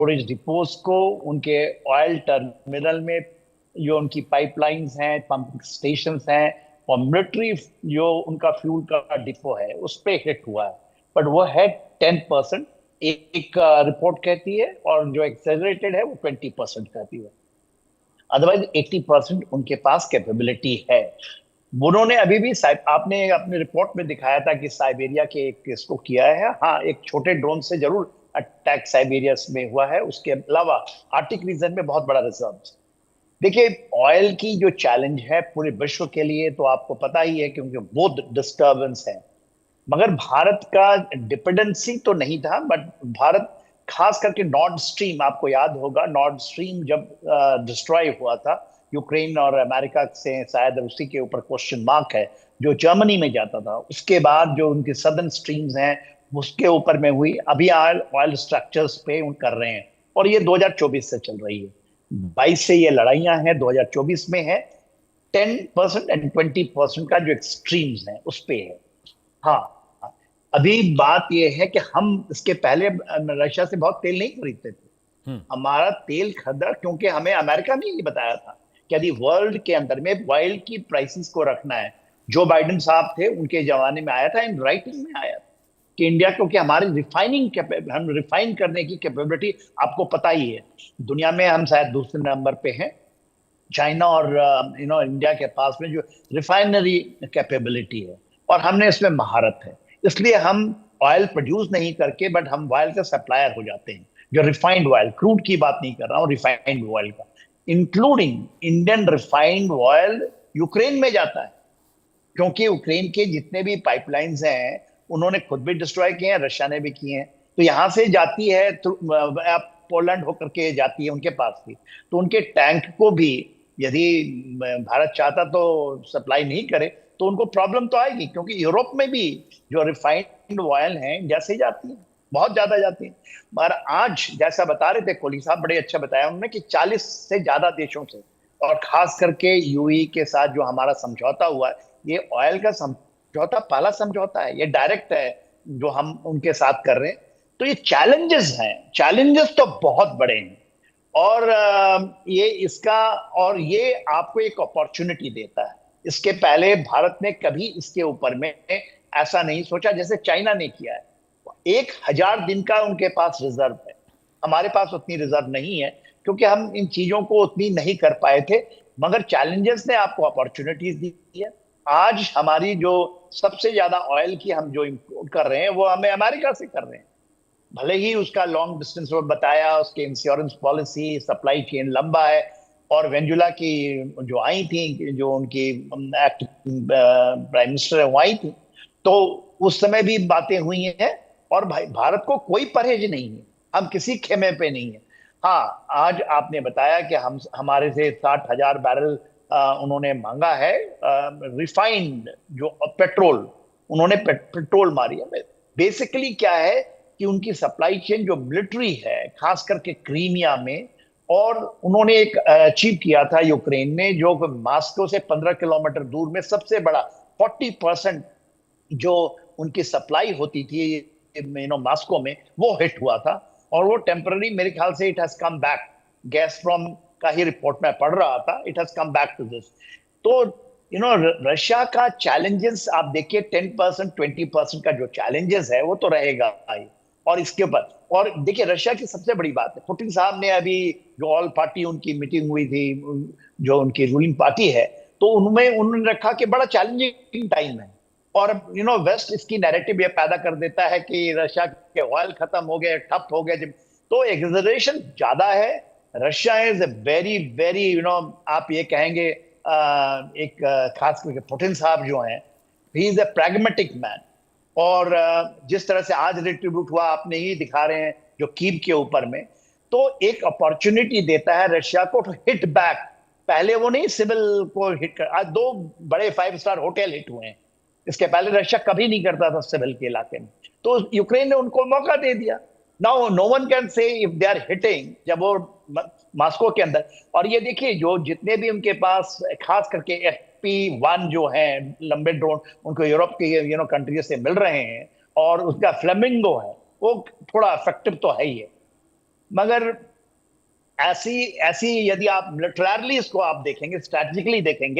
Storage depots को, उनके oil terminal में जो उनकी पाइपलाइंस हैं, पंपिंग स्टेशंस हैं, और मिलिट्री जो उनका फ्यूल का डिपो है उस पे हिट हुआ है। बट वो है 10%, एक रिपोर्ट कहती है, और जो एक्सेलरेटेड है वो 20% कहती है। अदरवाइज 80% उनके पास कैपेबिलिटी है। उन्होंने अभी भी आपने अपने रिपोर्ट में दिखाया था कि साइबेरिया के एक इसको किया है। हाँ, एक छोटे ड्रोन से जरूर अटैक साइबेरिया में हुआ है, उसके अलावा आर्टिक रीजन में बहुत बड़ा रिजर्व। देखिए, ऑयल की जो चैलेंज है पूरे विश्व के लिए तो आपको पता ही है, क्योंकि बहुत डिस्टरबेंस है। मगर भारत का डिपेंडेंसी तो नहीं था, बट भारत खास करके नॉर्थ स्ट्रीम, आपको याद होगा नॉर्थ स्ट्रीम जब डिस्ट्रॉय हुआ था यूक्रेन और अमेरिका से, शायद उसी के ऊपर क्वेश्चन मार्क है, जो जर्मनी में जाता था। उसके बाद जो उनके सदर्न स्ट्रीम्स हैं उसके ऊपर में हुई, अभी ऑयल ऑयल स्ट्रक्चर्स पे उन कर रहे हैं। और ये 2024 से चल रही है, 22 से ये लड़ाइयां हैं, 2024 में है। 10% एंड 20% का जो एक्सट्रीम्स है उस पे है। हाँ, अभी बात यह है कि हम इसके पहले रशिया से बहुत तेल नहीं खरीदते थे। हम्म। हमारा तेल खरीदा क्योंकि हमें अमेरिका ने ये बताया था कि यदि वर्ल्ड के अंदर में ऑयल की प्राइसेस को रखना है, जो बाइडेन साहब थे उनके जमाने में आया था, इन राइटिंग में आया था कि इंडिया, क्योंकि हमारी हम रिफाइन करने की कैपेबिलिटी आपको पता ही है, दुनिया में हम शायद दूसरे नंबर पे हैं। चाइना और इंडिया के पास में जो रिफाइनरी कैपेबिलिटी है, और हमने इसमें महारत है। इसलिए हम ऑयल प्रोड्यूस नहीं करके, बट हम ऑयल का सप्लायर हो जाते हैं। जो रिफाइंड ऑयल, क्रूड की बात नहीं कर रहा हूँ, रिफाइंड ऑयल का, including Indian refined oil Ukraine में जाता है। क्योंकि यूक्रेन के जितने भी पाइपलाइंस हैं उन्होंने खुद भी डिस्ट्रॉय किए हैं, रशिया ने भी किए हैं। तो यहाँ से जाती है तो आप पोलैंड होकर के जाती है उनके पास भी। तो उनके टैंक को भी यदि भारत चाहता तो सप्लाई नहीं करे तो उनको प्रॉब्लम तो आएगी, क्योंकि यूरोप में भी जो रिफाइंड ऑयल है इंडिया से ही जाती है, बहुत ज्यादा जाती है। मगर आज जैसा बता रहे थे कोहली साहब, बड़े अच्छा बताया उन्होंने कि 40 से ज्यादा देशों से, और खास करके यूएई के साथ जो हमारा समझौता हुआ है, ये ऑयल का समझौता पहला समझौता है, ये डायरेक्ट है जो हम उनके साथ कर रहे हैं। तो ये चैलेंजेस हैं, चैलेंजेस तो बहुत बड़े हैं। और ये इसका, और ये आपको एक अपॉर्चुनिटी देता है। इसके पहले भारत ने कभी इसके ऊपर में ऐसा नहीं सोचा जैसे चाइना ने किया है। 1,000 दिन का उनके पास रिजर्व है, हमारे पास उतनी रिजर्व नहीं है, क्योंकि हम इन चीजों को उतनी नहीं कर पाए थे। मगर चैलेंजेस ने आपको अपॉर्चुनिटीज दी है। आज हमारी जो सबसे ज्यादा ऑयल की हम जो इंपोर्ट कर रहे हैं वो हमें अमेरिका से कर रहे हैं। भले ही उसका लॉन्ग डिस्टेंस में बताया, उसके इंश्योरेंस पॉलिसी, सप्लाई चेन लंबा है। और वेंजुला की जो आई थी, जो उनकी एक्टिंग प्राइम मिनिस्टर है वो आई थी, तो उस समय भी बातें हुई हैं। और भाई, भारत को कोई परहेज नहीं है, हम किसी खेमे पे नहीं है। हाँ, आज आपने बताया कि हम हमारे से 60,000 बैरल उन्होंने मांगा है रिफाइंड जो पेट्रोल, उन्होंने पेट्रोल मारी है। बेसिकली क्या है कि उनकी सप्लाई चेन जो मिलिट्री है, खास करके क्रीमिया में, और उन्होंने एक अचीव किया था यूक्रेन ने, जो मास्को से 15 किलोमीटर दूर में सबसे बड़ा 40% जो उनकी सप्लाई होती थी मास्को में, वो हिट हुआ था। और वो टेम्पररी, मेरे ख्याल से it has come back. Gazprom का ही रिपोर्ट में पढ़ रहा था, it has come back to this. तो रशिया का चैलेंजेस आप देखिए, 10% 20% का जो चैलेंजेस है वो तो रहेगा ही। और इसके ऊपर, और देखिए रशिया की सबसे बड़ी बात है, पुतिन साहब ने अभी जो ऑल पार्टी उनकी मीटिंग हुई थी, जो उनकी रूलिंग पार्टी है, तो उनमें उन्होंने रखा कि बड़ा चैलेंजिंग टाइम है। और वेस्ट इसकी नैरेटिव ये पैदा कर देता है कि रशिया के ऑयल खत्म हो गए, ठप हो गए जब, तो एग्जरेशन ज्यादा है। Russia is a very very आप ये कहेंगे एक खास करके पुतिन साहब जो हैं, he is a pragmatic man. और जिस तरह से आज रिट्रीब्यूट हुआ, आपने ही दिखा रहे हैं जो कीव के ऊपर में, तो एक अपॉर्चुनिटी देता है रशिया को टू हिट बैक। पहले वो नहीं सिविल को हिट कर, आज 2 बड़े 5 स्टार होटल हिट हुए हैं। इसके पहले रशिया कभी नहीं करता था सिविल के इलाके में। तो यूक्रेन ने उनको मौका दे दिया। Now no one can say if they are hitting, जब वो मास्को के अंदर। और ये देखिए, जो जितने भी उनके पास खास करके FP1 जो है लंबे ड्रोन, उनको यूरोप के कंट्री से मिल रहे हैं, और उसका फ्लेमिंगो है, वो थोड़ा इफेक्टिव तो है ही है। मगर ऐसी ऐसी यदि आप मिलिटरली इसको आप देखेंगे, स्ट्रेटेजिकली देखेंगे,